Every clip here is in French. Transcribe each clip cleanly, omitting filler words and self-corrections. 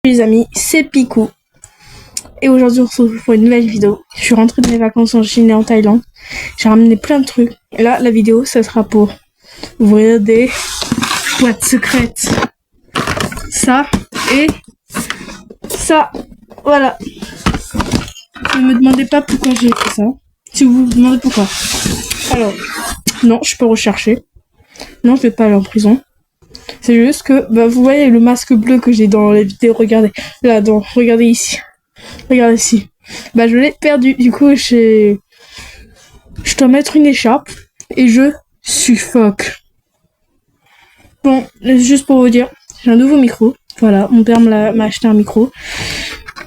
Les amis, c'est Picou. Et aujourd'hui on se retrouve pour une nouvelle vidéo. Je suis rentrée de mes vacances en Chine et en Thaïlande. J'ai ramené plein de trucs. Et là, la vidéo, ça sera pour ouvrir des boîtes secrètes. Ça et ça. Voilà. Ne me demandez pas pourquoi j'ai fait ça. Si vous vous demandez pourquoi. Alors, non, je peux rechercher. Non, je vais pas aller en prison. C'est juste que, vous voyez le masque bleu que j'ai dans les vidéos, regardez. Là, regardez ici. Regardez ici. Je l'ai perdu. Du coup, je dois mettre une écharpe et je suffoque. Bon, juste pour vous dire, j'ai un nouveau micro. Voilà, mon père m'a acheté un micro.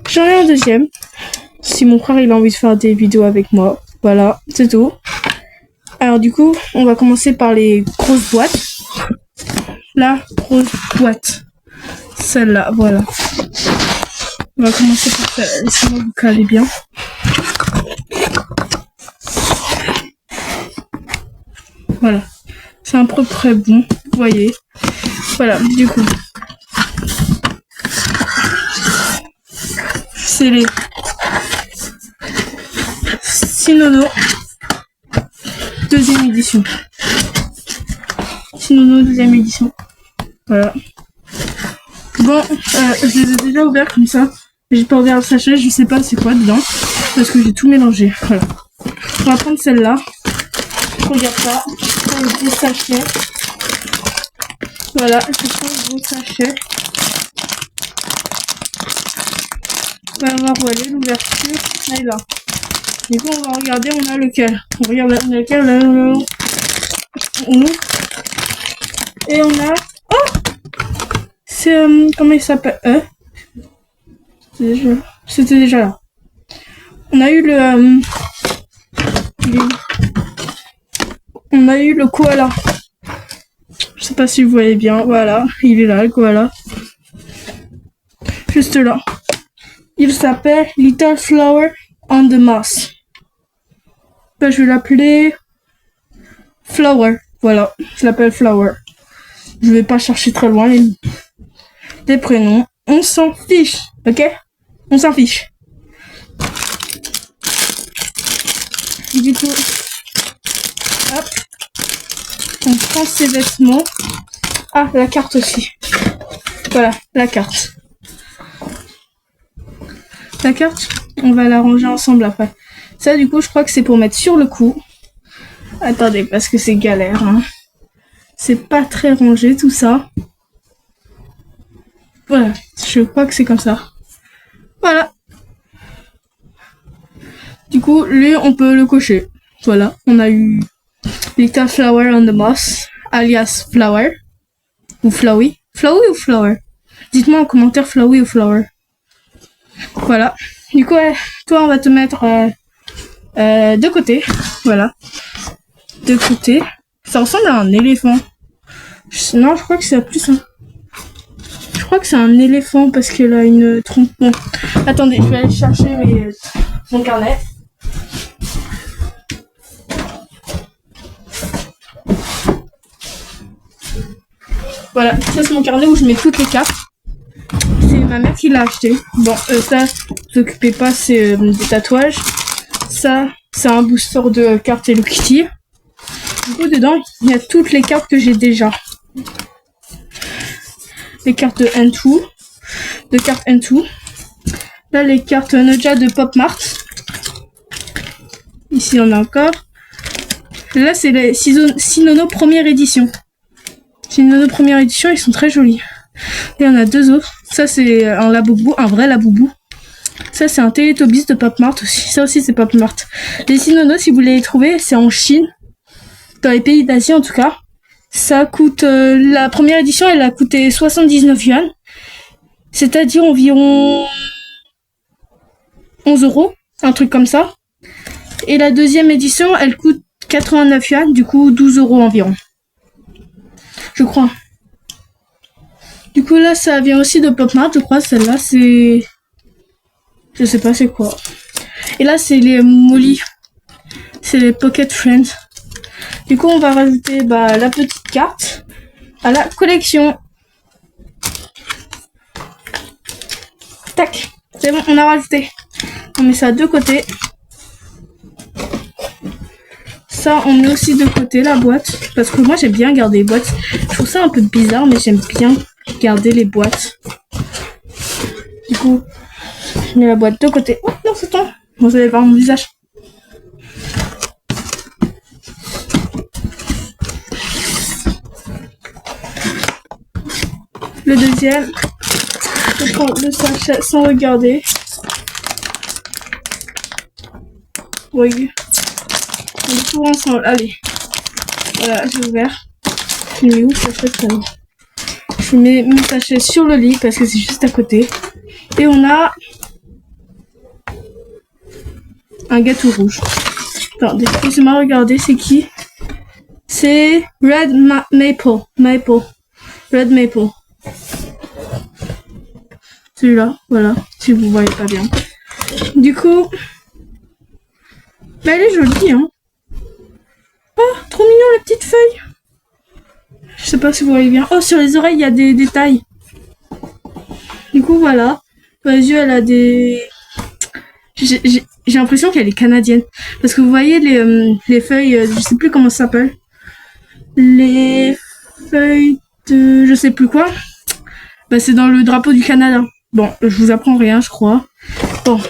J'en ai un deuxième. Si mon frère il a envie de faire des vidéos avec moi. Voilà, c'est tout. Alors du coup, on va commencer par les grosses boîtes. La grosse boîte. Celle-là, voilà. On va commencer par ça. Laissez-moi vous caler bien. Voilà. C'est à peu près bon. Vous voyez. Voilà, du coup. C'est les Sinono deuxième édition. Sinono deuxième édition. Voilà. Bon, je les ai déjà ouverts comme ça. J'ai pas ouvert le sachet, je sais pas c'est quoi dedans. Parce que j'ai tout mélangé. Voilà. On va prendre celle-là. Regarde ça. Un gros sachet. Voilà, je prends le gros sachet. On va voir où elle est, l'ouverture. Elle est là. Du coup, on va regarder, on a lequel. On regarde lequel. Et on a... Oh! C'est... comment il s'appelle? C'était déjà là. On a eu le... On a eu le koala. Je sais pas si vous voyez bien. Voilà, il est là, le koala. Juste là. Il s'appelle Little Flower on the Moss. Je vais l'appeler Flower. Voilà, je l'appelle Flower. Je vais pas chercher très loin les prénoms. On s'en fiche, ok? On s'en fiche. Du coup, hop. On prend ses vêtements. Ah, la carte aussi. Voilà, la carte. La carte, on va la ranger ensemble après. Ça, du coup, je crois que c'est pour mettre sur le cou. Attendez, parce que c'est galère, hein. C'est pas très rangé, tout ça. Voilà, je crois que c'est comme ça. Voilà. Du coup, lui, on peut le cocher. Voilà, on a eu Little Flower on the Moss, alias Flower. Ou Flowey. Flowey ou Flower? Dites-moi en commentaire Flowey ou Flower. Voilà. Du coup, toi, on va te mettre de côté. Voilà. De côté. Ça ressemble à un éléphant. Non, je crois que c'est plus un... Je crois que c'est un éléphant parce qu'elle a une trompe. Bon. Attendez, je vais aller chercher mon carnet. Voilà, ça c'est mon carnet où je mets toutes les cartes. C'est ma mère qui l'a acheté. Bon, ça, vous occupez pas, c'est des tatouages. Ça, c'est un booster de cartes Hello Kitty. Du coup, dedans, il y a toutes les cartes que j'ai déjà. Les cartes de N2. De cartes N2. Là, les cartes Noja de Pop Mart. Ici, on a encore. Là, c'est les Sinono première édition. Sinono première édition, ils sont très jolis. Et on a deux autres. Ça, c'est un Laboubou, un vrai Laboubou. Ça, c'est un Teletubbies de Pop Mart aussi. Ça aussi, c'est Pop Mart. Les Sinono, si vous voulez les trouver, c'est en Chine. Dans les pays d'Asie, en tout cas. Ça coûte... la première édition, elle a coûté 79 yuan. C'est-à-dire environ 11 €. Un truc comme ça. Et la deuxième édition, elle coûte 89 yuan. Du coup, 12 € environ. Je crois. Du coup, là, ça vient aussi de Pop Mart, je crois. Celle-là, c'est... Je sais pas c'est quoi. Et là, c'est les Molly. C'est les Pocket Friends. Du coup, on va rajouter la petite carte à la collection. Tac. C'est bon, on a rajouté. On met ça de côté. Ça, on met aussi de côté la boîte. Parce que moi, j'aime bien garder les boîtes. Je trouve ça un peu bizarre, mais j'aime bien garder les boîtes. Du coup, je mets la boîte de côté. Oh non, c'est toi. Vous allez voir mon visage. Le deuxième, je prends le sachet sans regarder. Oui. On est tout ensemble. Allez. Voilà, j'ai ouvert. Je mets où ça fait ça? Je mets mon sachet sur le lit parce que c'est juste à côté. Et on a un gâteau rouge. Attendez, laissez-moi regarder, c'est qui? C'est Red Maple. Red Maple. Celui-là, voilà, si vous voyez pas bien. Du coup, bah elle est jolie, hein. Oh, trop mignon la petite feuille. Je sais pas si vous voyez bien. Oh, sur les oreilles, il y a des détails. Du coup, voilà. Pour les yeux, elle a des... J'ai l'impression qu'elle est canadienne. Parce que vous voyez les feuilles, je sais plus comment ça s'appelle. Les feuilles de... je sais plus quoi. Bah, c'est dans le drapeau du Canada. Bon, je vous apprends rien, je crois. Bon,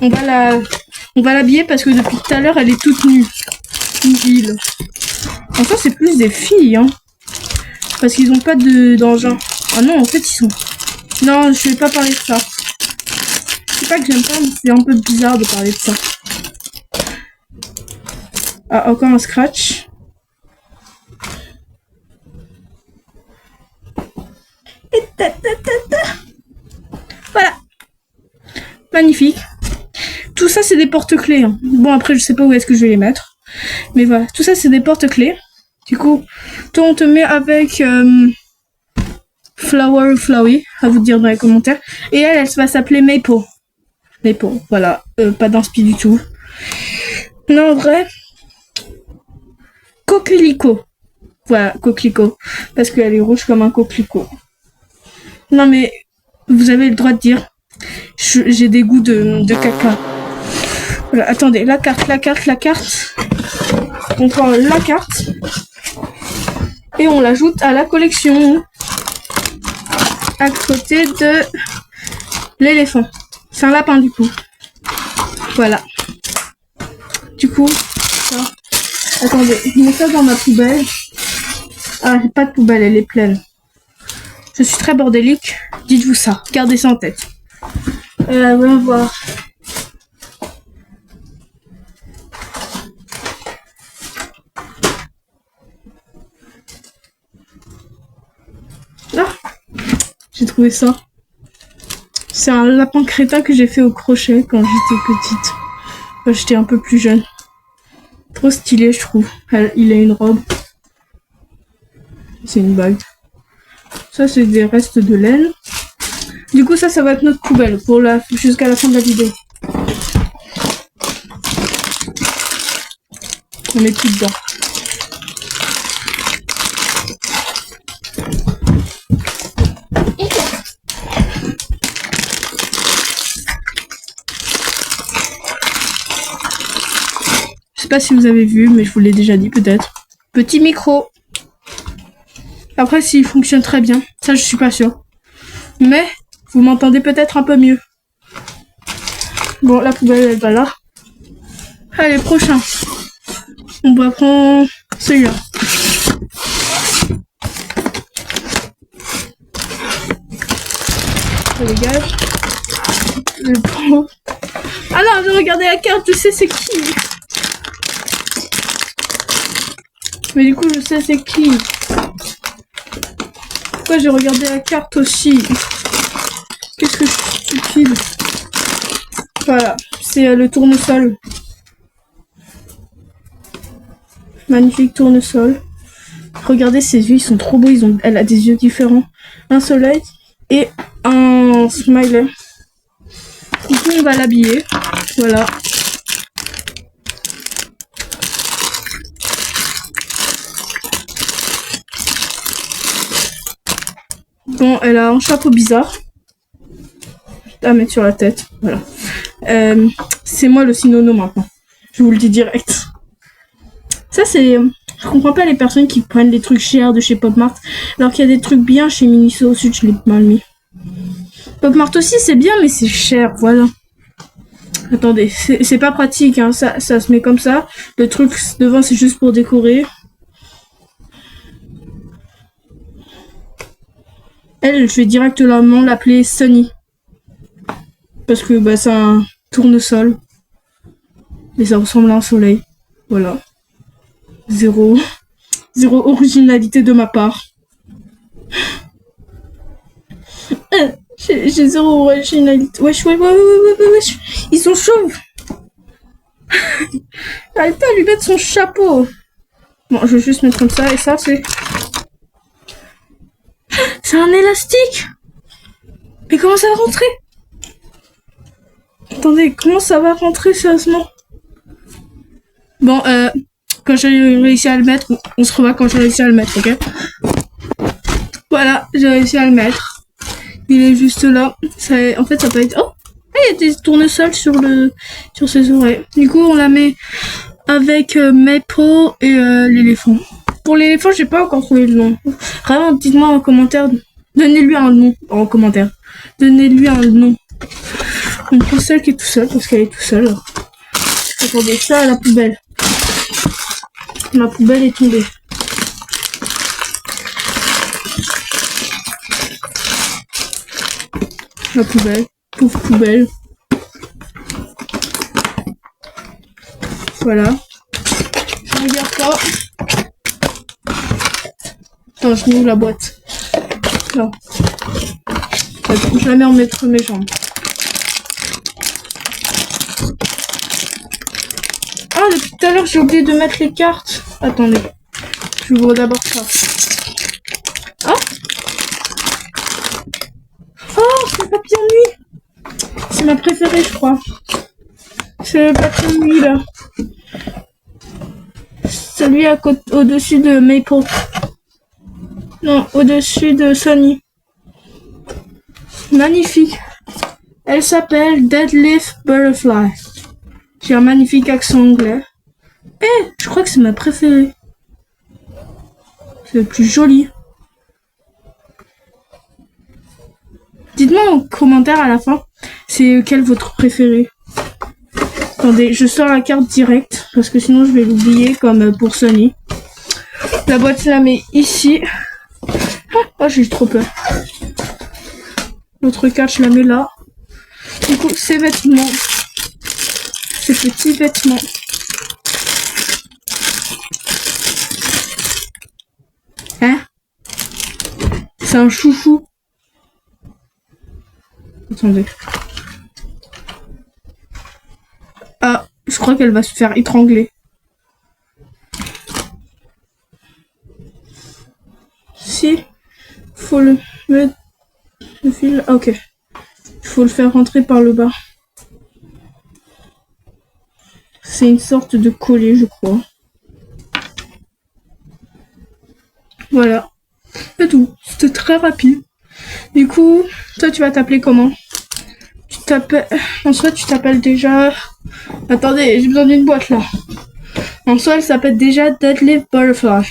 on va l'habiller parce que depuis tout à l'heure, elle est toute nue. Il. Enfin, c'est plus des filles, hein. Parce qu'ils ont pas d'engin. Ah non, en fait, ils sont... Non, je vais pas parler de ça. C'est pas que j'aime pas, mais c'est un peu bizarre de parler de ça. Ah, encore un scratch. Et voilà. Magnifique. Tout ça, c'est des porte-clés. Hein. Bon, après, je sais pas où est-ce que je vais les mettre. Mais voilà, tout ça, c'est des porte-clés. Du coup, toi, on te met avec Flower ou Flowey, à vous dire dans les commentaires. Et elle va s'appeler Maple. Maple, voilà. Pas d'inspi du tout. Non, en vrai, Coquelicot. Voilà, coquelicot. Parce qu'elle est rouge comme un coquelicot. Non, mais vous avez le droit de dire. J'ai des goûts de caca. Voilà, attendez, la carte. On prend la carte. Et on l'ajoute à la collection. À côté de l'éléphant. C'est un lapin, du coup. Voilà. Du coup, ça. Attendez, je mets ça dans ma poubelle. Ah, j'ai pas de poubelle, elle est pleine. Je suis très bordélique. Dites-vous ça. Gardez ça en tête. Voyons voir. Ah, j'ai trouvé ça. C'est un lapin crétin que j'ai fait au crochet quand j'étais petite. Quand j'étais un peu plus jeune. Trop stylé, je trouve. Il a une robe. C'est une bague. Ça, c'est des restes de laine. Du coup, ça va être notre poubelle pour jusqu'à la fin de la vidéo. On met tout dedans. Je sais pas si vous avez vu, mais je vous l'ai déjà dit peut-être. Petit micro. Après, s'il fonctionne très bien, ça je suis pas sûre. Mais vous m'entendez peut-être un peu mieux. Bon, la poubelle elle va là. Allez, prochain. On va prendre celui-là. Je dégage. Je prends. Ah non, j'ai regardé la carte, je sais c'est qui. Mais du coup, je sais c'est qui. Pourquoi j'ai regardé la carte aussi? Qu'est-ce que je suis stupide. Voilà, c'est le tournesol. Magnifique tournesol. Regardez ses yeux, ils sont trop beaux. Elle a des yeux différents. Un soleil et un smiley. Du coup, on va l'habiller. Voilà. Bon, elle a un chapeau bizarre. à mettre sur la tête. Voilà. C'est moi le Sinono maintenant. Je vous le dis direct. Ça, c'est... Je comprends pas les personnes qui prennent des trucs chers de chez Pop Mart, alors qu'il y a des trucs bien chez Miniso. Au sud, je l'ai mal mis. Pop Mart aussi, c'est bien, mais c'est cher, voilà. Attendez, c'est pas pratique, hein. Ça se met comme ça. Le truc devant, c'est juste pour décorer. Elle, je vais directement l'appeler Sunny. Parce que bah, c'est un tournesol. Et ça ressemble à un soleil. Voilà. Zéro originalité de ma part. J'ai zéro originalité. Wesh. Ils sont chauves. J'arrive pas à lui mettre son chapeau. Bon, je vais juste mettre comme ça. Et ça, c'est... C'est un élastique. Mais comment ça va rentrer? Attendez, comment ça va rentrer sérieusement? Bon, quand j'ai réussi à le mettre, on se revoit quand j'ai réussi à le mettre, ok? Voilà, j'ai réussi à le mettre. Il est juste là. Ça, en fait, ça peut être... Oh! Il y a des tournesols sur ses oreilles. Du coup, on la met avec Maple et l'éléphant. Pour l'éléphant, j'ai pas encore trouvé le nom. Vraiment, dites-moi en commentaire. Donnez-lui un nom en commentaire. Donnez-lui un nom. On prend celle qui est tout seule parce qu'elle est tout seule. Attendez, ça à la poubelle. Ma poubelle est tombée. La poubelle. Pouf, poubelle. Voilà. Je regarde pas. Attends, je m'ouvre la boîte. Non. Attends, je la mets en mettre mes jambes. Ah, depuis tout à l'heure, j'ai oublié de mettre les cartes. Attendez. J'ouvre d'abord ça. Ah! Oh, c'est le papillon de nuit. C'est ma préférée, je crois. C'est le papillon de nuit, là. Celui au-dessus de Maple. Non, au-dessus de Sunny. Magnifique. Elle s'appelle Deadlift Butterfly. J'ai un magnifique accent anglais. Je crois que c'est ma préférée. C'est le plus joli. Dites-moi en commentaire à la fin, c'est quel votre préféré. Attendez, je sors la carte directe, parce que sinon je vais l'oublier comme pour Sunny. La boîte, je la mets ici. Oh, j'ai trop peur. L'autre carte, je la mets là. Du coup, ces vêtements. Ces petits vêtements. Hein? C'est un chouchou. Attendez. Ah, je crois qu'elle va se faire étrangler. Si, faut le mettre le fil. Ah, ok. Il faut le faire rentrer par le bas. C'est une sorte de collier, je crois. Voilà. C'est tout. C'était très rapide. Du coup, toi, tu vas t'appeler comment? Tu t'appelles... En soi, tu t'appelles déjà... Attendez, j'ai besoin d'une boîte, là. En soi, elle s'appelle déjà Deadlift Butterfly.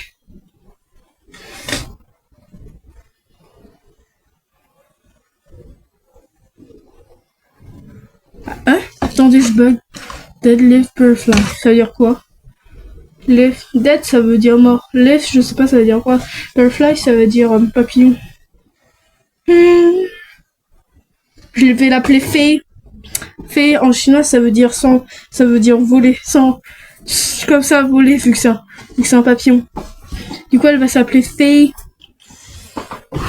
Hein? Attendez, je bug. Deadlift Butterfly. Ça veut dire quoi? Lift. Dead, ça veut dire mort. Lift, je sais pas, ça veut dire quoi. Butterfly, ça veut dire papillon. Je vais l'appeler Fei. Fei, en chinois, ça veut dire sans. Ça veut dire voler. Sans. Comme ça, voler, vu que c'est un papillon. Du coup, elle va s'appeler Fei.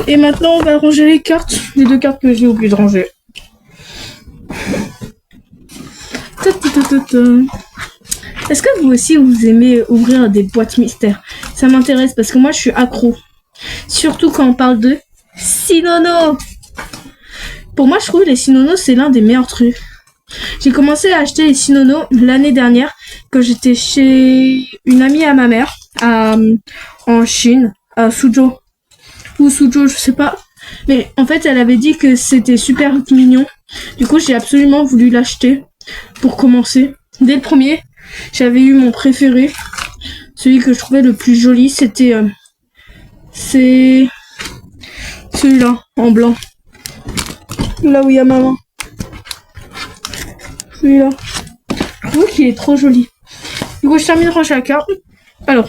Et maintenant, on va ranger les cartes. Les deux cartes que j'ai oublié de ranger. Est-ce que vous aussi vous aimez ouvrir des boîtes mystères? Ça m'intéresse parce que moi je suis accro. Surtout quand on parle de Sinono. Pour moi je trouve les Sinono c'est l'un des meilleurs trucs. J'ai commencé à acheter les Sinono l'année dernière quand j'étais chez une amie à ma mère en Chine, à Suzhou. Ou Suzhou, je sais pas. Mais en fait, elle avait dit que c'était super mignon. Du coup, j'ai absolument voulu l'acheter pour commencer. Dès le premier, j'avais eu mon préféré. Celui que je trouvais le plus joli, c'était... c'est... celui-là, en blanc. Là où il y a maman. Celui-là. Je trouve qu'il est trop joli. Du coup, je termine de ranger la carte. Alors,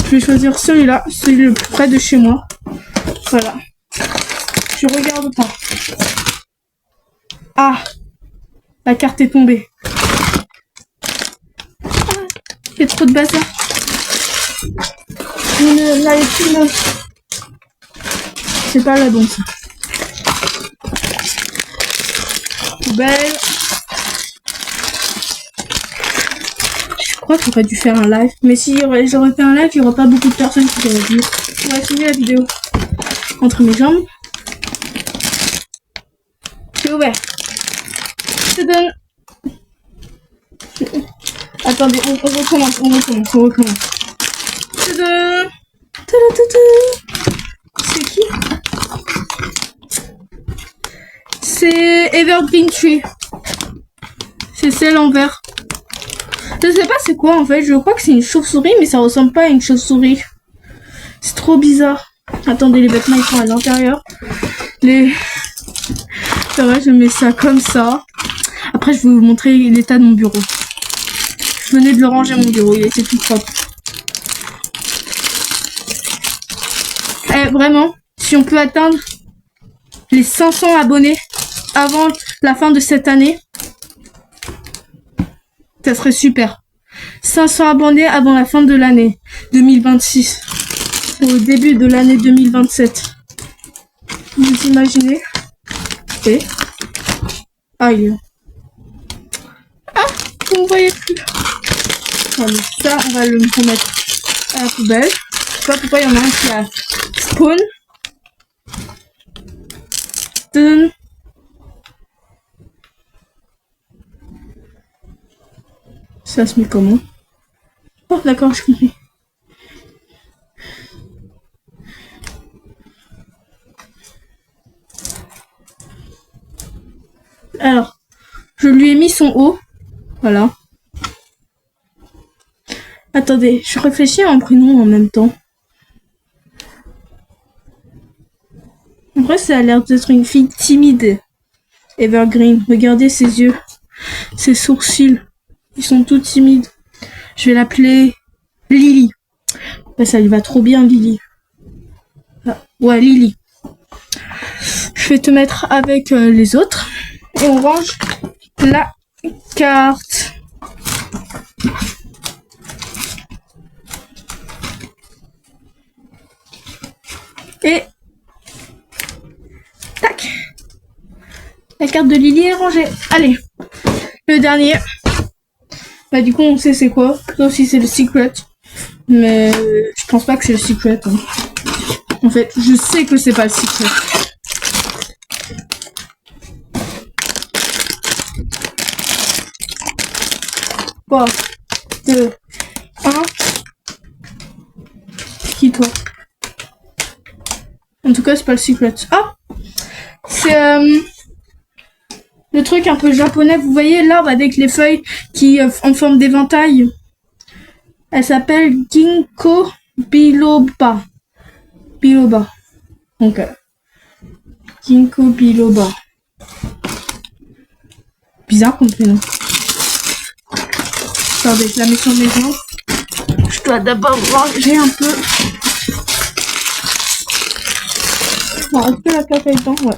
je vais choisir celui-là, celui le plus près de chez moi. Voilà. Je regarde pas. Ah, la carte est tombée. Ah, il y a trop de bazar. Là, c'est pas là donc ça. Poubelle. Je crois que j'aurais dû faire un live. Mais si j'aurais fait un live, il n'y aurait pas beaucoup de personnes qui auraient vu. On va filmer la vidéo entre mes jambes. C'est ouvert. Je te donne. Attendez, on recommence. Je te donne. C'est qui? C'est Evergreen Tree. C'est celle en vert. Je sais pas c'est quoi en fait. Je crois que c'est une chauve-souris, mais ça ressemble pas à une chauve-souris. C'est trop bizarre. Attendez, les vêtements ils sont à l'intérieur. Ça va, je mets ça comme ça. Après, je vais vous montrer l'état de mon bureau. Je venais de le ranger mon bureau, il était tout propre. Vraiment, si on peut atteindre les 500 abonnés avant la fin de cette année, ça serait super. 500 abonnés avant la fin de l'année 2026. Au début de l'année 2027. Vous imaginez? Et... aïe. Ah, vous ne voyez plus. Allez, ça, on va le remettre à la poubelle. Je sais pas pourquoi il y en a un qui a spawn. Ça se met comment? Oh, d'accord, je comprends. Alors, je lui ai mis son haut. Voilà. Attendez, je réfléchis à un prénom en même temps. En vrai, ça a l'air d'être une fille timide. Evergreen, regardez ses yeux, ses sourcils. Ils sont tout timides. Je vais l'appeler Lily. Ben, ça lui va trop bien, Lily. Ah, ouais, Lily. Je vais te mettre avec les autres. Et on range la carte. Et... tac. La carte de Lily est rangée. Allez, le dernier. Bah du coup on sait c'est quoi. Sauf si c'est le secret. Mais je pense pas que c'est le secret. Hein. En fait, je sais que c'est pas le secret. 3, 2, 1. Qui toi? En tout cas, c'est pas le secret. Ah! C'est le truc un peu japonais. Vous voyez l'arbre avec les feuilles qui en forme d'éventail. Elle s'appelle Ginkgo biloba. Biloba. Donc, Ginkgo biloba. Bizarre comme prénom. Attendez, je la mets sur mes jambes. Je dois d'abord ranger un peu. Bon, est-ce que la carte est dedans? Ouais.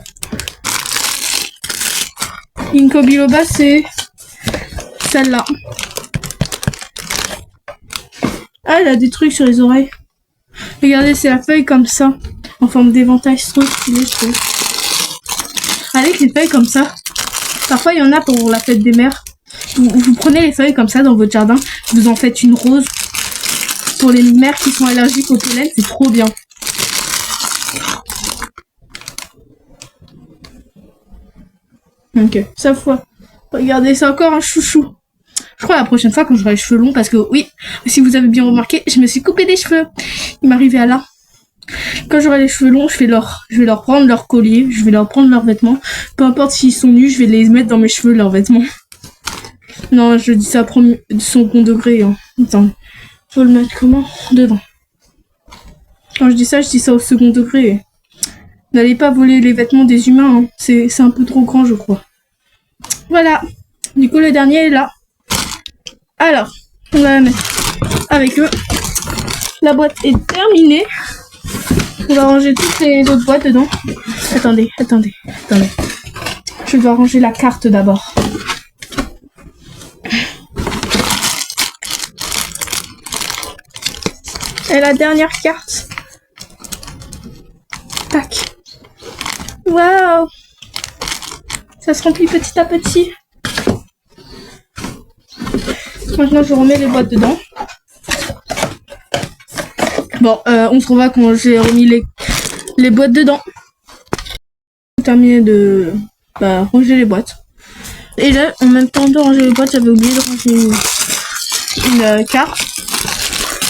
Ginkgo biloba, c'est celle-là. Ah, elle a des trucs sur les oreilles. Regardez, c'est la feuille comme ça, en forme d'éventail, c'est trop stylé, je trouve. Avec les feuilles comme ça. Parfois, il y en a pour la fête des mères. Vous prenez les feuilles comme ça dans votre jardin, vous en faites une rose. Pour les mères qui sont allergiques au pollen, c'est trop bien. Ok, ça fois. Regardez, c'est encore un chouchou. Je crois la prochaine fois quand j'aurai les cheveux longs, parce que oui, si vous avez bien remarqué, je me suis coupé des cheveux. Il m'arrivait à là. Quand j'aurai les cheveux longs, je vais leur prendre leur collier, je vais leur prendre leurs vêtements. Peu importe s'ils sont nus, je vais les mettre dans mes cheveux, leurs vêtements. Non, je dis ça de second degré. Hein. Attends, faut le mettre comment? Dedans. Quand je dis ça au second degré. N'allez pas voler les vêtements des humains, hein. C'est un peu trop grand, je crois. Voilà. Du coup, le dernier est là. Alors, on va la mettre avec eux. La boîte est terminée. On va ranger toutes les autres boîtes dedans. Attendez. Je dois ranger la carte d'abord. Et la dernière carte. Tac. Waouh! Ça se remplit petit à petit. Maintenant, je remets les boîtes dedans. Bon, on se revoit quand j'ai remis les boîtes dedans. J'ai terminé de ranger les boîtes. Et là, en même temps de ranger les boîtes, j'avais oublié de ranger une carte.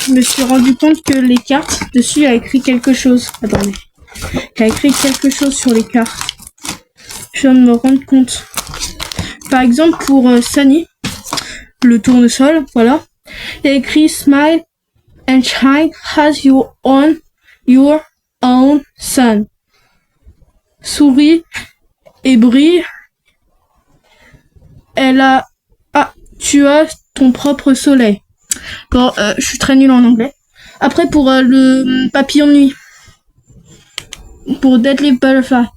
Je me suis rendu compte que les cartes, dessus, il y a écrit quelque chose. Attendez. Il y a écrit quelque chose sur les cartes. Je viens de me rendre compte. Par exemple, pour Sunny, le tournesol, voilà. Il y a écrit Smile and shine as your own sun. Souris et brille. Tu as ton propre soleil. Bon, je suis très nulle en anglais. Après, pour le papillon de nuit. Pour Deadly Butterfly.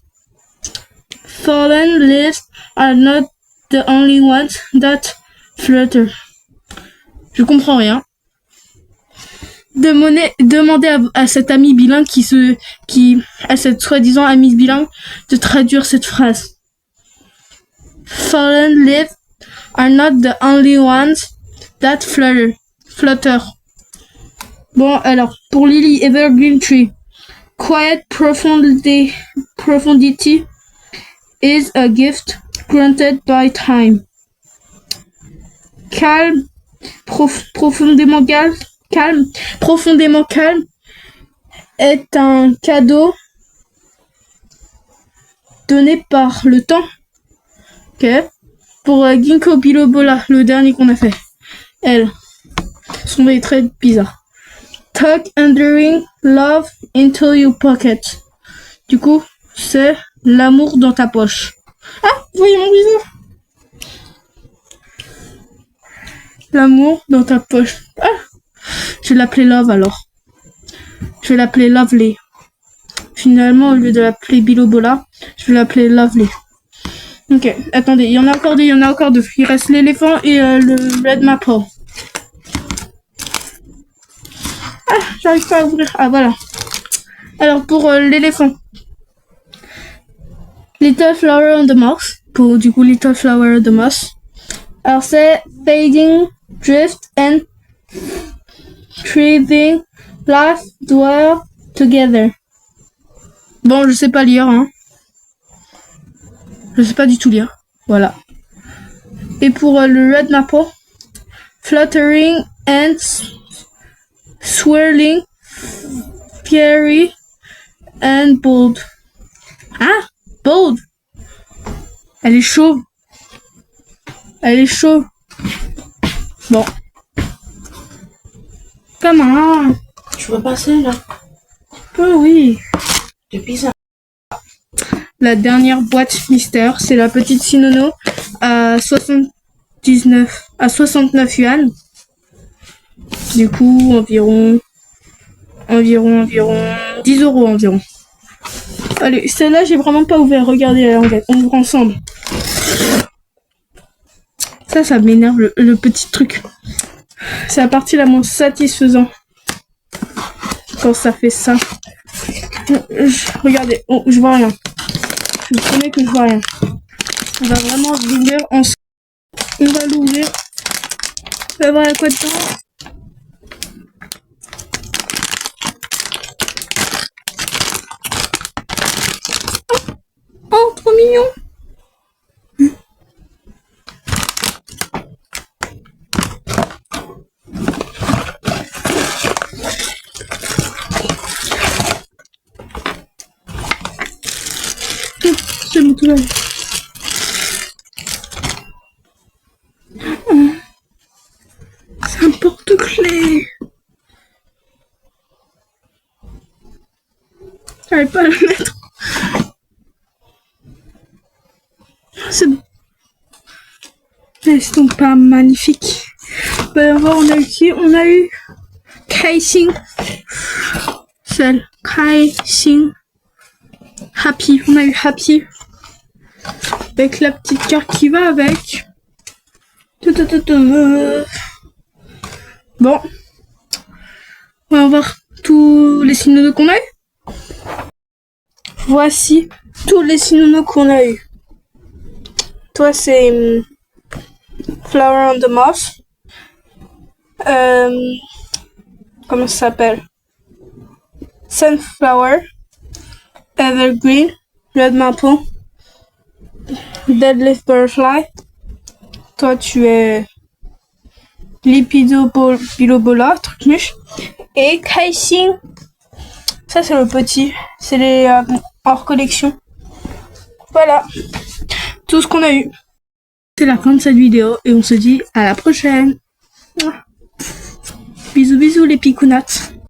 Fallen leaves are not the only ones that flutter. Je comprends rien. Demandez à cette amie bilingue à cette soi-disant amie bilingue de traduire cette phrase. Fallen leaves are not the only ones that flutter. Bon, alors, pour Lily Evergreen Tree. Quiet profundity is a gift granted by time. Calme, profondément calme est un cadeau donné par le temps. Ok. Pour Ginkgo biloba, le dernier qu'on a fait. Son nom est très bizarre. Tuck enduring love into your pocket. Du coup, c'est l'amour dans ta poche. Ah, vous voyez mon visage? L'amour dans ta poche. Ah, je vais l'appeler Love alors. Je vais l'appeler Lovely. Finalement, au lieu de l'appeler Bilobola, je vais l'appeler Lovely. Ok, attendez, il y en a encore deux. Il reste l'éléphant et le Red Maple. Ah, j'arrive pas à ouvrir. Ah, voilà. Alors, pour l'éléphant. Little Flower on the Moss. Pour, du coup, Little Flower on the Moss. Alors, c'est Fading, Drift and Thriving Life Dwell Together. Bon, je sais pas lire, hein. Je sais pas du tout lire. Voilà. Et pour le Red Maple. Fluttering and swirling, fiery and bold. Ah, bold. Elle est chauve. Bon. Comment? Tu veux passer là? Oui. Depuis ça. La dernière boîte mystère, c'est la petite Sinono à 69 yuan. Du coup, environ 10 € environ. Allez, celle-là, j'ai vraiment pas ouvert. Regardez, on ouvre ensemble. Ça m'énerve, le petit truc. C'est la partie la moins satisfaisante. Quand ça fait ça. Regardez, je vois rien. Je vous promets que je vois rien. On va vraiment l'ouvrir ensemble. On va l'ouvrir. On va voir à quoi dedans. Oh, trop mignon. tout là. C'est un porte-clés. J'arrive pas à le mettre. C'est bon. Mais c'est donc pas magnifique. Ben, on a eu qui? On a eu Kaixing. Celle. Kaixing. Happy. On a eu Happy. Avec la petite carte qui va avec. Bon. On va voir tous les synonymes qu'on a eu. Voici tous les synonymes qu'on a eu. Toi, c'est Flower on the Moss. Comment ça s'appelle? Sunflower. Evergreen. Red Maple. Deadlift Butterfly. Toi, tu es Lipidobilobola, truc muche. Et Kaixing. Ça, c'est le petit. C'est les hors collection. Voilà. Tout ce qu'on a eu. C'est la fin de cette vidéo et on se dit à la prochaine. Bisous bisous les picounats.